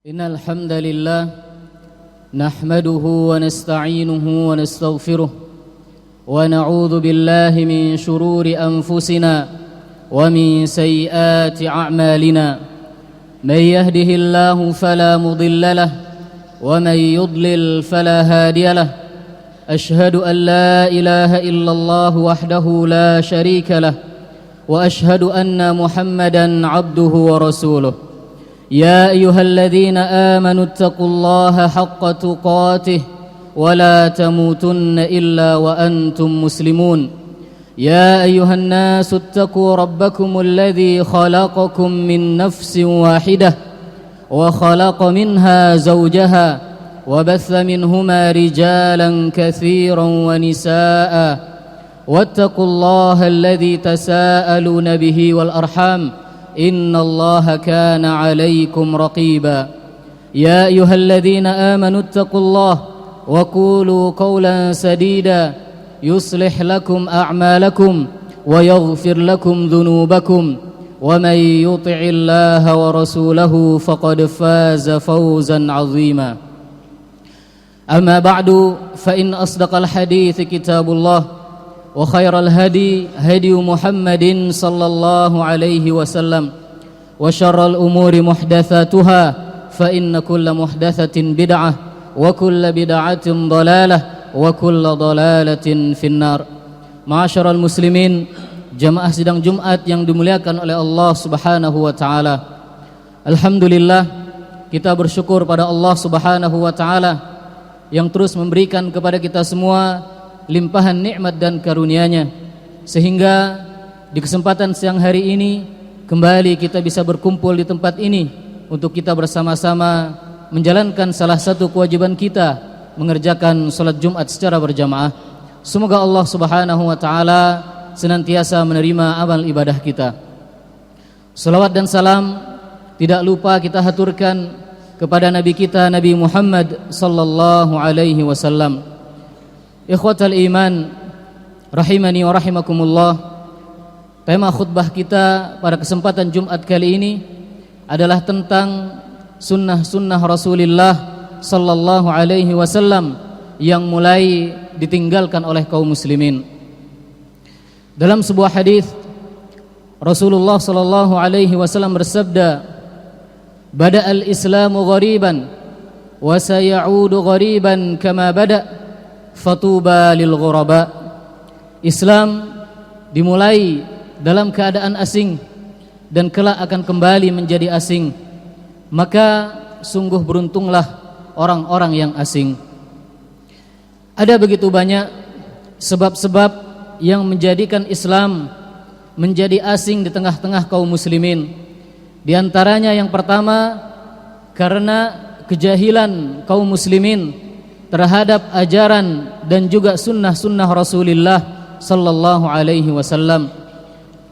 إن الحمد لله نحمده ونستعينه ونستغفره ونعوذ بالله من شرور أنفسنا ومن سيئات أعمالنا من يهده الله فلا مضل له ومن يضلل فلا هادي له أشهد أن لا إله إلا الله وحده لا شريك له وأشهد أن محمدا عبده ورسوله يا أيها الذين آمنوا اتقوا الله حق تقاته ولا تموتن إلا وأنتم مسلمون يا أيها الناس اتقوا ربكم الذي خلقكم من نفس واحدة وخلق منها زوجها وبث منهما رجالا كثيرا ونساء واتقوا الله الذي تساءلون به والأرحام إن الله كان عليكم رقيبا يا أيها الذين آمنوا اتقوا الله وقولوا قولا سديدا يصلح لكم أعمالكم ويغفر لكم ذنوبكم ومن يطع الله ورسوله فقد فاز فوزا عظيما أما بعد فإن أصدق الحديث كتاب الله وخير الهدي هدي محمد صلى الله عليه وسلم وشر الأمور محدثاتها فإن كل محدثة بدعة وكل بدعة ضلالة وكل ضلالة في النار. Ma'asyiral muslimin, jamaah sidang Jumat yang dimuliakan oleh Allah Subhanahu wa taala. Alhamdulillah, kita bersyukur pada Allah Subhanahu wa taala yang terus memberikan kepada kita semua limpahan nikmat dan karunia-Nya, sehingga di kesempatan siang hari ini kembali kita bisa berkumpul di tempat ini untuk kita bersama-sama menjalankan salah satu kewajiban kita, mengerjakan salat Jumat secara berjamaah. Semoga Allah Subhanahu wa taala senantiasa menerima amal ibadah kita. Salawat dan salam tidak lupa kita haturkan kepada Nabi kita, Nabi Muhammad sallallahu alaihi wasallam. Ikhwatal iman, rahimani wa rahimakumullah. Tema khutbah kita pada kesempatan Jumat kali ini adalah tentang sunnah-sunnah Rasulullah sallallahu alaihi wasallam yang mulai ditinggalkan oleh kaum muslimin. Dalam sebuah hadis Rasulullah sallallahu alaihi wasallam bersabda, "Bada'al Islamu ghariban wa sayaudu ghariban kama bada'." Fatuba lil ghuraba. Islam dimulai dalam keadaan asing dan kelak akan kembali menjadi asing. Maka sungguh beruntunglah orang-orang yang asing. Ada begitu banyak sebab-sebab yang menjadikan Islam menjadi asing di tengah-tengah kaum muslimin. Di antaranya yang pertama, karena kejahilan kaum muslimin terhadap ajaran dan juga sunnah-sunnah Rasulullah sallallahu alaihi wasallam.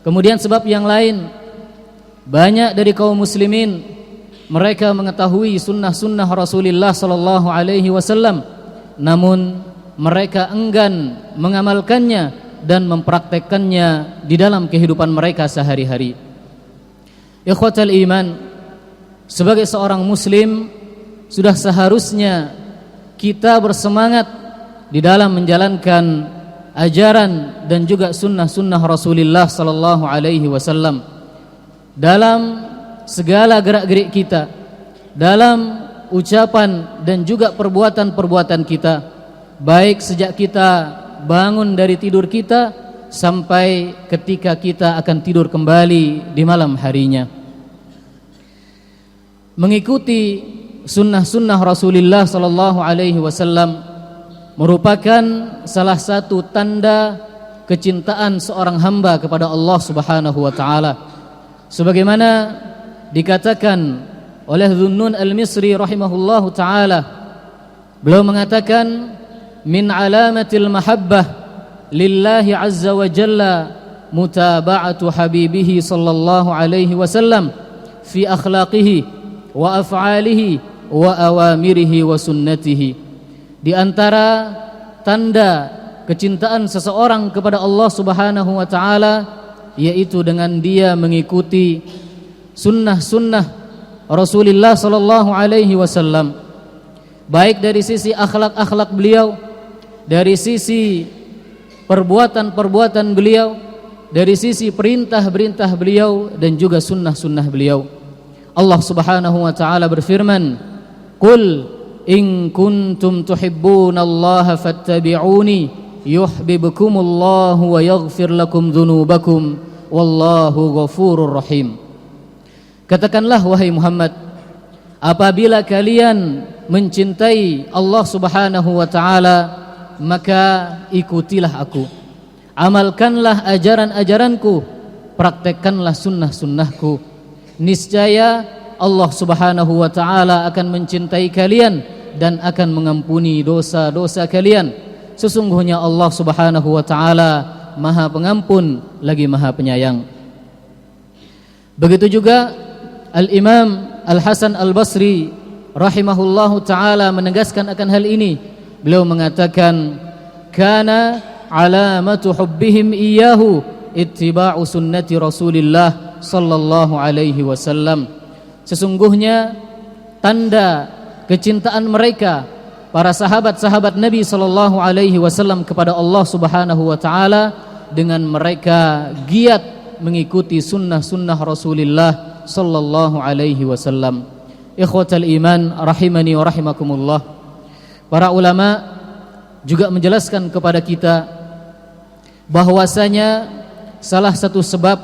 Kemudian sebab yang lain, banyak dari kaum muslimin mereka mengetahui sunnah-sunnah Rasulullah sallallahu alaihi wasallam, namun mereka enggan mengamalkannya dan mempraktekkannya di dalam kehidupan mereka sehari-hari. Ikhwatal iman, sebagai seorang muslim sudah seharusnya kita bersemangat di dalam menjalankan ajaran dan juga sunnah-sunnah Rasulullah sallallahu alaihi wasallam dalam segala gerak-gerik kita, dalam ucapan dan juga perbuatan-perbuatan kita, baik sejak kita bangun dari tidur kita sampai ketika kita akan tidur kembali di malam harinya. Mengikuti sunnah-sunnah Rasulullah sallallahu alaihi wasallam merupakan salah satu tanda kecintaan seorang hamba kepada Allah Subhanahu wa taala. Sebagaimana dikatakan oleh Dhunnun Al-Misri rahimahullahu taala, beliau mengatakan, min alamatil mahabbah lillahi azza wa jalla mutaba'atu habibihi sallallahu alaihi wasallam fi akhlaqihi wa af'alihi wa awamirihi wa sunnatihi. Di antara tanda kecintaan seseorang kepada Allah Subhanahu wa taala yaitu dengan dia mengikuti sunnah-sunnah Rasulullah sallallahu alaihi wasallam, baik dari sisi akhlak-akhlak beliau, dari sisi perbuatan-perbuatan beliau, dari sisi perintah-perintah beliau, dan juga sunnah-sunnah beliau. Allah Subhanahu wa taala berfirman, "Qul in kuntum tuhibbunallaha fattabi'uni yuhibbukumullahu wa yaghfir lakum dzunubakum wallahu ghafurur rahim." Katakanlah wahai Muhammad, apabila kalian mencintai Allah Subhanahu wa taala, maka ikutilah aku, amalkanlah ajaran-ajaranku, praktekkanlah sunnah-sunnahku. Niscaya Allah Subhanahu wa taala akan mencintai kalian dan akan mengampuni dosa-dosa kalian. Sesungguhnya Allah Subhanahu wa taala Maha Pengampun lagi Maha Penyayang. Begitu juga Al-Imam Al-Hasan Al-Basri rahimahullahu taala menegaskan akan hal ini. Beliau mengatakan, "Kana alamatu hubbihim iyyahu ittiba'u sunnati Rasulillah sallallahu alaihi wasallam." Sesungguhnya tanda kecintaan mereka para sahabat-sahabat Nabi sallallahu alaihi wasallam kepada Allah Subhanahu wa taala dengan mereka giat mengikuti sunnah-sunnah Rasulullah sallallahu alaihi wasallam. Ikhwatal iman rahimani wa rahimakumullah. Para ulama juga menjelaskan kepada kita bahwasanya salah satu sebab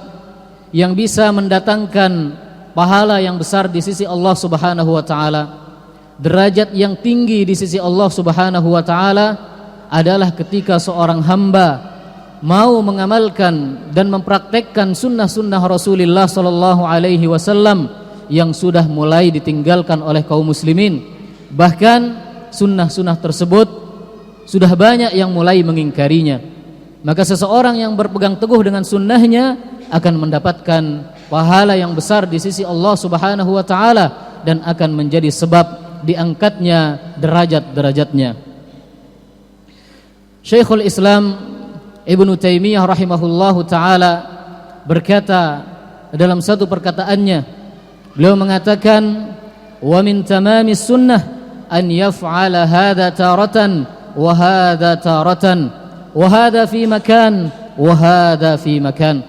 yang bisa mendatangkan pahala yang besar di sisi Allah Subhanahu wa taala, derajat yang tinggi di sisi Allah Subhanahu wa taala adalah ketika seorang hamba mau mengamalkan dan mempraktekkan sunnah-sunnah Rasulullah sallallahu alaihi wasallam yang sudah mulai ditinggalkan oleh kaum muslimin. Bahkan sunnah-sunnah tersebut sudah banyak yang mulai mengingkarinya. Maka seseorang yang berpegang teguh dengan sunnahnya akan mendapatkan pahala yang besar di sisi Allah Subhanahu wa taala dan akan menjadi sebab diangkatnya derajat-derajatnya. Syekhul Islam Ibnu Taimiyah rahimahullahu taala berkata dalam satu perkataannya, beliau mengatakan, "Wa min tamamis sunnah an yaf'ala hadha taratan wa hadha taratan wa hadha fi makan wa hadha fi makan."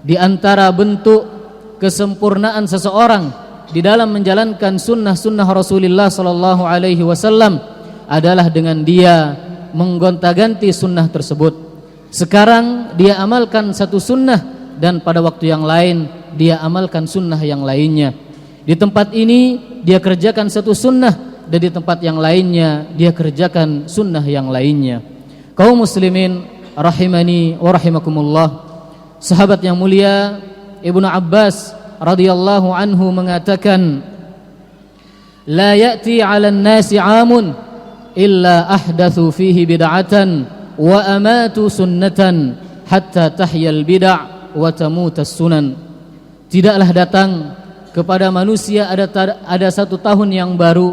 Di antara bentuk kesempurnaan seseorang di dalam menjalankan sunnah-sunnah Rasulullah sallallahu alaihi wasallam adalah dengan dia menggonta-ganti sunnah tersebut. Sekarang dia amalkan satu sunnah dan pada waktu yang lain dia amalkan sunnah yang lainnya. Di tempat ini dia kerjakan satu sunnah dan di tempat yang lainnya dia kerjakan sunnah yang lainnya. Kaum muslimin rahimani wa rahimakumullah. Sahabat yang mulia Ibnu Abbas radhiyallahu anhu mengatakan, "La ya'ti 'alan nasi 'amun illa ahdatsu fihi bid'atan wa amatu sunnatan hatta tahyal bid'ah wa tamutas sunan." Tidaklah datang kepada manusia ada satu tahun yang baru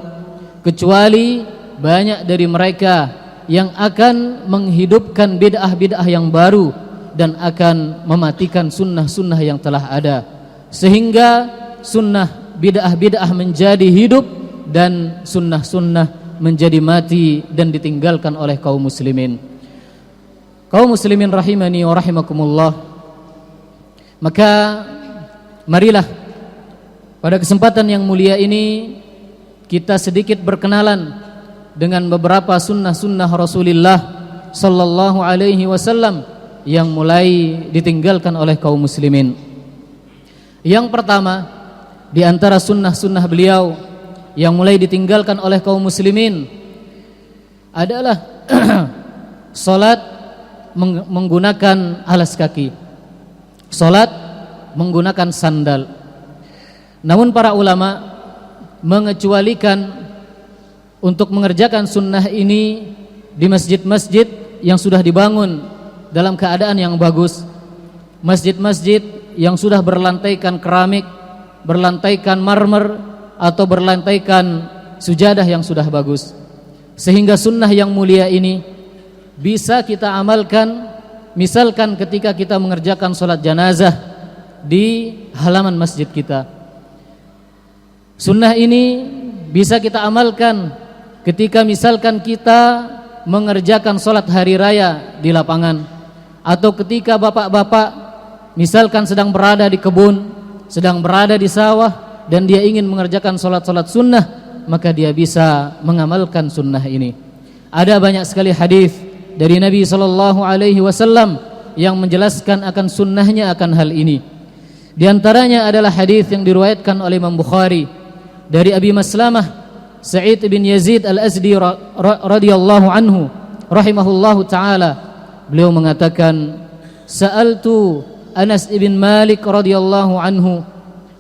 kecuali banyak dari mereka yang akan menghidupkan bid'ah-bid'ah yang baru dan akan mematikan sunnah-sunnah yang telah ada, sehingga sunnah bid'ah-bid'ah menjadi hidup dan sunnah-sunnah menjadi mati dan ditinggalkan oleh kaum muslimin. Kaum muslimin rahimani wa rahimakumullah. Maka marilah pada kesempatan yang mulia ini kita sedikit berkenalan dengan beberapa sunnah-sunnah Rasulullah sallallahu alaihi wasallam yang mulai ditinggalkan oleh kaum muslimin. Yang pertama di antara sunnah-sunnah beliau yang mulai ditinggalkan oleh kaum muslimin adalah salat menggunakan alas kaki, salat menggunakan sandal. Namun para ulama mengecualikan untuk mengerjakan sunnah ini di masjid-masjid yang sudah dibangun dalam keadaan yang bagus, masjid-masjid yang sudah berlantaikan keramik, berlantaikan marmer atau berlantaikan sujadah yang sudah bagus, sehingga sunnah yang mulia ini bisa kita amalkan. Misalkan ketika kita mengerjakan sholat janazah di halaman masjid kita, Sunnah ini bisa kita amalkan ketika misalkan kita mengerjakan sholat hari raya di lapangan, atau ketika bapak-bapak misalkan sedang berada di kebun, sedang berada di sawah, dan dia ingin mengerjakan sholat-sholat sunnah, maka dia bisa mengamalkan sunnah ini. Ada banyak sekali hadis dari Nabi SAW yang menjelaskan akan sunnahnya akan hal ini. Di antaranya adalah hadis yang diriwayatkan oleh Imam Bukhari dari Abi Maslamah Sa'id bin Yazid al-Azdi radhiyallahu anhu rahimahullahu ta'ala. Beliau mengatakan, sa'altu Anas ibn Malik radhiyallahu anhu,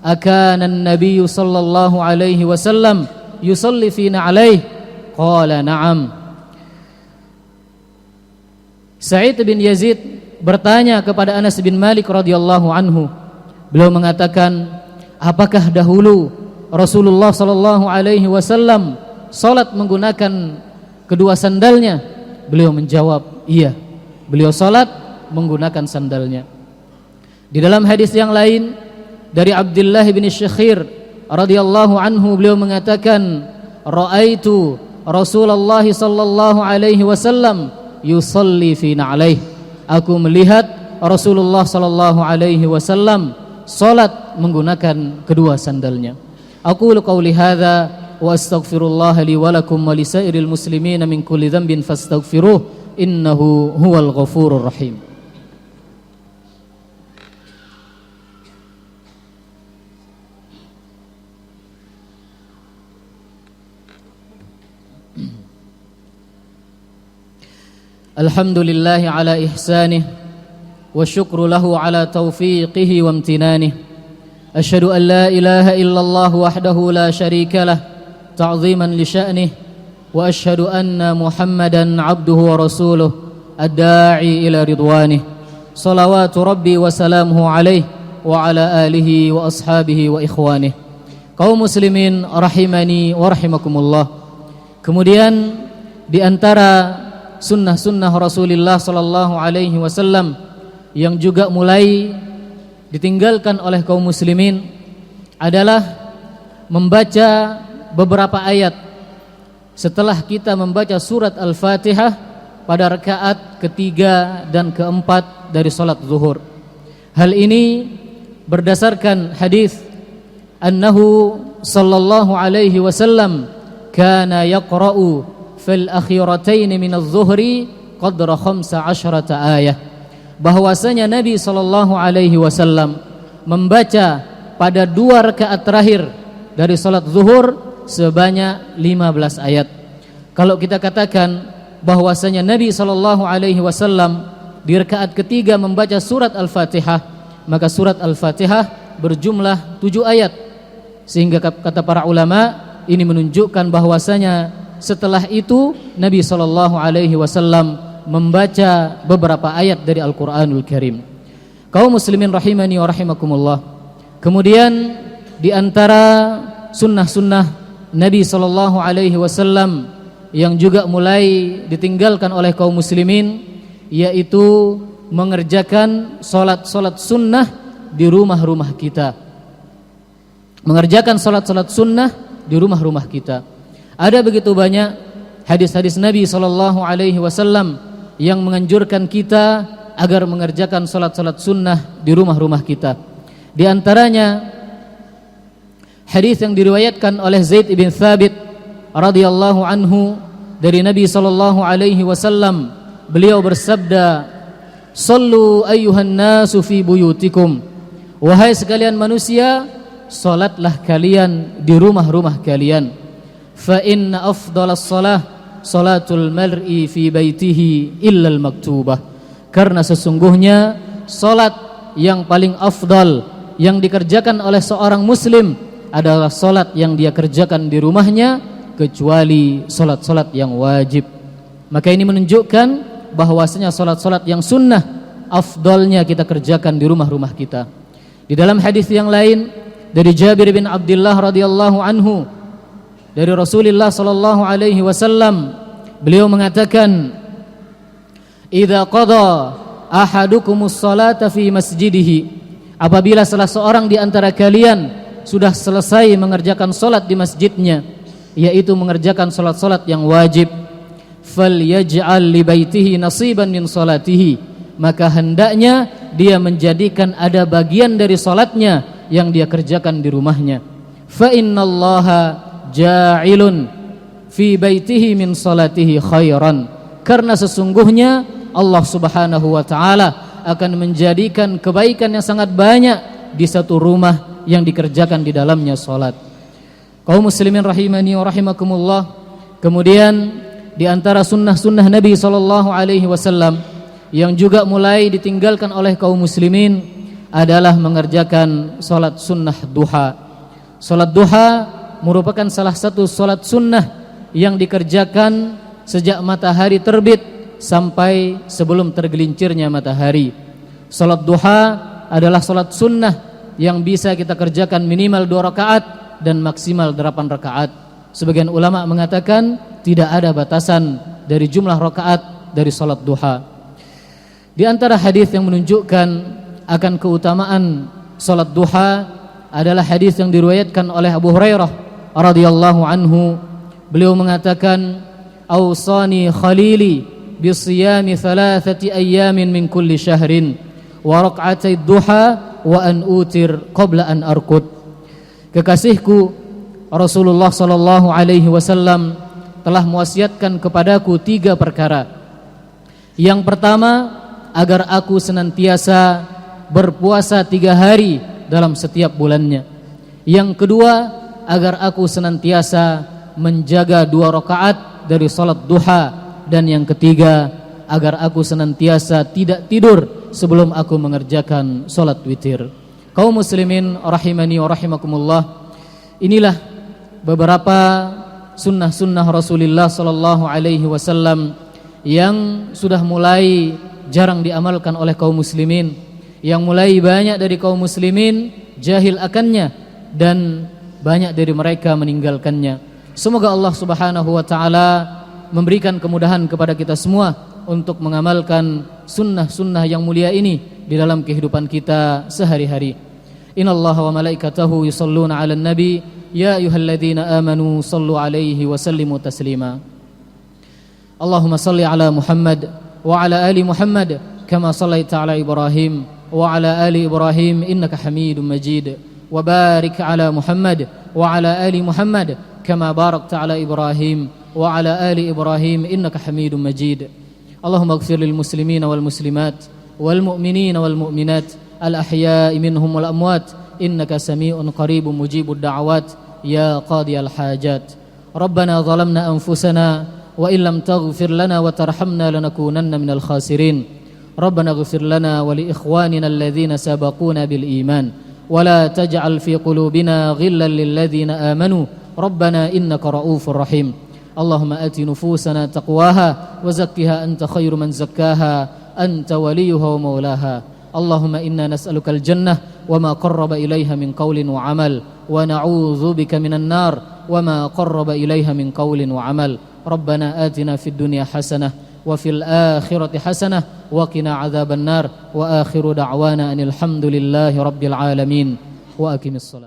akana an-nabiy sallallahu alaihi wasallam yusalli fina alaihi? Qala na'am. Sa'id bin Yazid bertanya kepada Anas bin Malik radhiyallahu anhu. Beliau mengatakan, apakah dahulu Rasulullah sallallahu alaihi wasallam salat menggunakan kedua sandalnya? Beliau menjawab, iya. Beliau salat menggunakan sandalnya. Di dalam hadis yang lain dari Abdullah bin Syakhir radhiyallahu anhu, beliau mengatakan, raaitu Rasulullah sallallahu alaihi wasallam yusalli fi na'alaihi. Aku melihat Rasulullah sallallahu alaihi wasallam salat menggunakan kedua sandalnya. Aqulu qawli hadza wa astaghfirullah li wa lakum wa lisairil muslimina min kulli dhanbin fastaghfiruh innahu huwal ghafurur rahim. Alhamdulillahi ala ihsanih wa syukru lahu ala taufiqihi wa amtinanih. Asyhadu an la ilaha illallah wahdahu la syarika lah ta'ziman li sya'nih, wa asyhadu anna Muhammadan abduhu wa rasuluh ad-da'i ila ridwanih. Salawatu rabbi wa salamuhu alaihi wa ala alihi wa ashabihi wa ikhwanih. Kaum muslimin rahimani wa rahimakumullah. Kemudian di antara sunnah-sunnah Rasulullah sallallahu alaihi wasallam yang juga mulai ditinggalkan oleh kaum muslimin adalah membaca beberapa ayat setelah kita membaca surat Al-Fatihah pada rakaat ketiga dan keempat dari salat zuhur. Hal ini berdasarkan hadis annahu sallallahu alaihi wasallam kana yaqra'u fil akhiratain min adh-dhuhri qadra 15 ayah, bahwasanya Nabi sallallahu alaihi wasallam membaca pada dua rakaat terakhir dari salat zuhur sebanyak 15 ayat. Kalau kita katakan bahwasanya Nabi sallallahu alaihi wasallam di rakaat ketiga membaca surat Al-Fatihah, maka surat Al-Fatihah berjumlah 7 ayat. Sehingga kata para ulama, ini menunjukkan bahwasanya setelah itu Nabi sallallahu alaihi wasallam membaca beberapa ayat dari Al-Qur'anul Karim. Kaum muslimin rahimani wa rahimakumullah. Kemudian di antara sunnah-sunnah Nabi sallallahu alaihi wasallam yang juga mulai ditinggalkan oleh kaum muslimin, yaitu mengerjakan salat-salat sunnah di rumah-rumah kita. Mengerjakan salat-salat sunnah di rumah-rumah kita. Ada begitu banyak hadis-hadis Nabi sallallahu alaihi wasallam yang menganjurkan kita agar mengerjakan salat-salat sunnah di rumah-rumah kita. Di antaranya hadis yang diriwayatkan oleh Zaid bin Thabit radhiyallahu anhu dari Nabi sallallahu alaihi wasallam, beliau bersabda, "Shallu ayyuhan nasu fi buyutikum." Wahai sekalian manusia, salatlah kalian di rumah-rumah kalian. Fa inna afdalas shalah salatul mar'i fi baitihi illal maktubah. Karena sesungguhnya salat yang paling afdal yang dikerjakan oleh seorang muslim adalah salat yang dia kerjakan di rumahnya, kecuali salat-salat yang wajib. Maka ini menunjukkan bahwasanya salat-salat yang sunnah afdalnya kita kerjakan di rumah-rumah kita. Di dalam hadis yang lain dari Jabir bin Abdullah radhiyallahu anhu dari Rasulullah sallallahu alaihi wasallam, beliau mengatakan, "Idza qada ahadukumus salata fi masjidihi." Apabila salah seorang di antara kalian sudah selesai mengerjakan salat di masjidnya, yaitu mengerjakan salat-salat yang wajib, falyaj'al li baitihi nasiban min salatihi, maka hendaknya dia menjadikan ada bagian dari salatnya yang dia kerjakan di rumahnya. Fa innallaha ja'ilun fi baitihi min salatihi khairan, karena sesungguhnya Allah Subhanahu wa taala akan menjadikan kebaikan yang sangat banyak di satu rumah yang dikerjakan di dalamnya salat. Kaum muslimin rahimani wa rahimakumullah, kemudian di antara sunnah-sunnah Nabi SAW yang juga mulai ditinggalkan oleh kaum muslimin adalah mengerjakan salat sunnah duha. Salat duha merupakan salah satu salat sunnah yang dikerjakan sejak matahari terbit sampai sebelum tergelincirnya matahari. Salat duha adalah salat sunnah yang bisa kita kerjakan minimal 2 rakaat dan maksimal 8 rakaat. Sebagian ulama mengatakan tidak ada batasan dari jumlah rakaat dari salat duha. Di antara hadis yang menunjukkan akan keutamaan salat duha adalah hadis yang diriwayatkan oleh Abu Hurairah radhiyallahu anhu. Beliau mengatakan, "Awsani khalili bisiyami 3 ayyamin min kulli syahrin wa rak'atay duha wa an utir qabla an arqud." Kekasihku Rasulullah sallallahu alaihi wasallam telah mewasiatkan kepadaku 3 perkara. Yang pertama, agar aku senantiasa berpuasa 3 hari dalam setiap bulannya. Yang kedua, agar aku senantiasa menjaga 2 rakaat dari salat duha. Dan yang ketiga, agar aku senantiasa tidak tidur sebelum aku mengerjakan salat witir. Kaum muslimin rahimani wa rahimakumullah, inilah beberapa sunnah-sunnah Rasulullah sallallahu alaihi wasallam yang sudah mulai jarang diamalkan oleh kaum muslimin, yang mulai banyak dari kaum muslimin jahil akannya dan banyak dari mereka meninggalkannya. Semoga Allah Subhanahu wa taala memberikan kemudahan kepada kita semua untuk mengamalkan sunnah-sunnah yang mulia ini di dalam kehidupan kita sehari-hari. Innallaha wa malaikatahu yusholluna 'alan nabi ya ayyuhalladzina amanu shallu 'alaihi wa sallimu taslima. Allahumma shalli 'ala Muhammad wa 'ala ali Muhammad kama shallaita 'ala Ibrahim wa 'ala ali Ibrahim innaka Hamidum Majid. Wa barik 'ala Muhammad wa 'ala ali Muhammad kama barakta 'ala Ibrahim wa 'ala ali Ibrahim innaka Hamidum Majid. Allahumma ighfir lil muslimina wal muslimat wal mu'minina wal mu'minat al ahya'i minhum wal amwat innaka sami'un qaribun mujibud da'awat ya qadiyal hajat. Rabbana zalamna anfusana wa illam taghfir lana wa tarhamna lanakunanna minal khasirin. Rabbana ighfir lana wa li ikhwanina alladhina sabaquna bil iman wa la taj'al fi qulubina ghillan lil ladzina amanu Rabbana innaka ra'ufur rahim. Allahumma ati nufusana taqwaha wa zakkiha anta khairu man zakkaha anta waliyuha wa maulaha. Allahumma inna nas'aluka al-jannah wa ma qarraba ilayha min qawlin wa amal wa na'udzu bika minan nar wa ma qarraba ilayha min qawlin wa amal. Rabbana atina fid dunya hasanah wa fil akhirati hasanah wa qina adzaban nar wa akhiru da'wana anil hamdulillahi rabbil alamin wa aqimis shalah.